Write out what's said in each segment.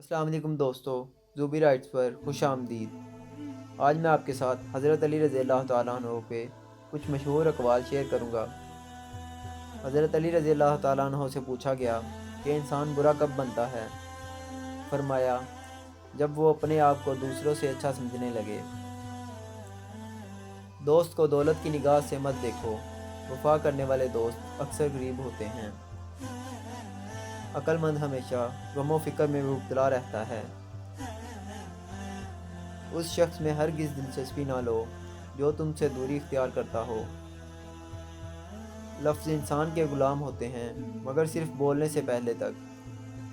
السلام علیکم دوستو، زوبی رائٹس پر خوش آمدید۔ آج میں آپ کے ساتھ حضرت علی رضی اللہ تعالیٰ عنہ پہ کچھ مشہور اقوال شیئر کروں گا۔ حضرت علی رضی اللہ تعالیٰ عنہ سے پوچھا گیا کہ انسان برا کب بنتا ہے؟ فرمایا، جب وہ اپنے آپ کو دوسروں سے اچھا سمجھنے لگے۔ دوست کو دولت کی نگاہ سے مت دیکھو، وفا کرنے والے دوست اکثر غریب ہوتے ہیں۔ عقل مند ہمیشہ غم و فکر میں مبتلا رہتا ہے۔ اس شخص میں ہرگز دلچسپی نہ لو جو تم سے دوری اختیار کرتا ہو۔ لفظ انسان کے غلام ہوتے ہیں مگر صرف بولنے سے پہلے تک۔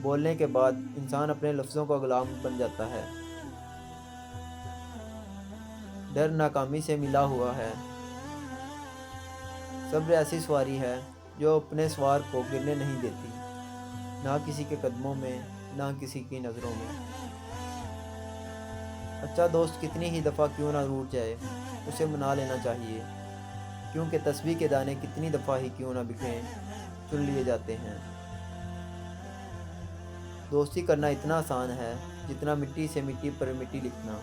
بولنے کے بعد انسان اپنے لفظوں کا غلام بن جاتا ہے۔ ڈر ناکامی سے ملا ہوا ہے۔ صبر ایسی سواری ہے جو اپنے سوار کو گرنے نہیں دیتی، نہ کسی کے قدموں میں نہ کسی کی نظروں میں۔ اچھا دوست کتنی ہی دفعہ کیوں نہ روٹ جائے، اسے منا لینا چاہیے، کیونکہ تسبیح کے دانے کتنی دفعہ ہی کیوں نہ بکھریں، چن لیے جاتے ہیں۔ دوستی کرنا اتنا آسان ہے جتنا مٹی سے مٹی پر مٹی لکھنا،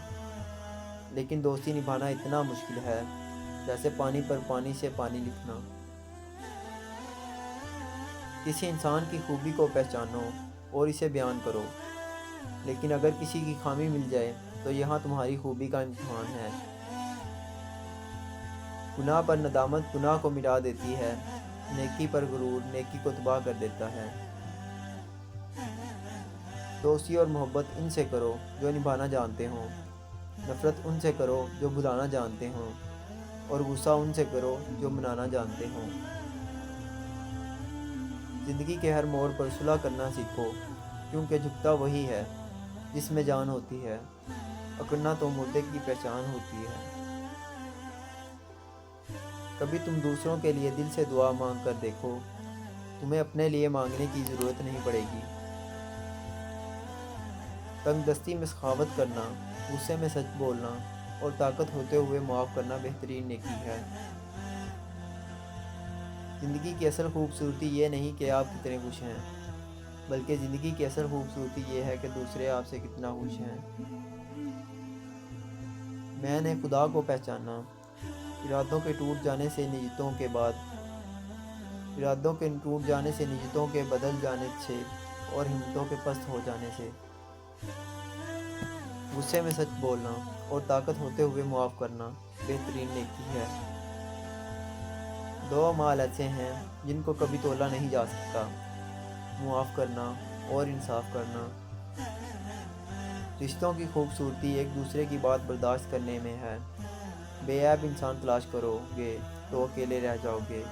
لیکن دوستی نبھانا اتنا مشکل ہے جیسے پانی پر پانی سے پانی لکھنا۔ کسی انسان کی خوبی کو پہچانو اور اسے بیان کرو، لیکن اگر کسی کی خامی مل جائے تو یہاں تمہاری خوبی کا امتحان ہے۔ گناہ پر ندامت گناہ کو مٹا دیتی ہے، نیکی پر غرور نیکی کو تباہ کر دیتا ہے۔ دوستی اور محبت ان سے کرو جو نبھانا جانتے ہوں، نفرت ان سے کرو جو بھلانا جانتے ہوں، اور غصہ ان سے کرو جو منانا جانتے ہوں۔ زندگی کے ہر موڑ پر صلح کرنا سیکھو، کیونکہ جھکتا وہی ہے جس میں جان ہوتی ہے، اکڑنا تو مردے کی پہچان ہوتی ہے۔ کبھی تم دوسروں کے لیے دل سے دعا مانگ کر دیکھو، تمہیں اپنے لیے مانگنے کی ضرورت نہیں پڑے گی۔ تنگ دستی میں سخاوت کرنا، غصے میں سچ بولنا اور طاقت ہوتے ہوئے معاف کرنا بہترین نیکی ہے۔ زندگی کی اصل خوبصورتی یہ نہیں کہ آپ کتنے خوش ہیں، بلکہ زندگی کی اصل خوبصورتی یہ ہے کہ دوسرے آپ سے کتنا خوش ہیں۔ میں نے خدا کو پہچانا، ارادوں کے ٹوٹ جانے سے نیتوں کے بدل جانے سے اور ہمتوں کے پست ہو جانے سے۔ غصے میں سچ بولنا اور طاقت ہوتے ہوئے معاف کرنا بہترین نیکی ہے۔ دو اعمال ایسے ہیں جن کو کبھی تولا نہیں جا سکتا، معاف کرنا اور انصاف کرنا۔ رشتوں کی خوبصورتی ایک دوسرے کی بات برداشت کرنے میں ہے۔ بے عیب انسان تلاش کرو گے تو اکیلے رہ جاؤ گے۔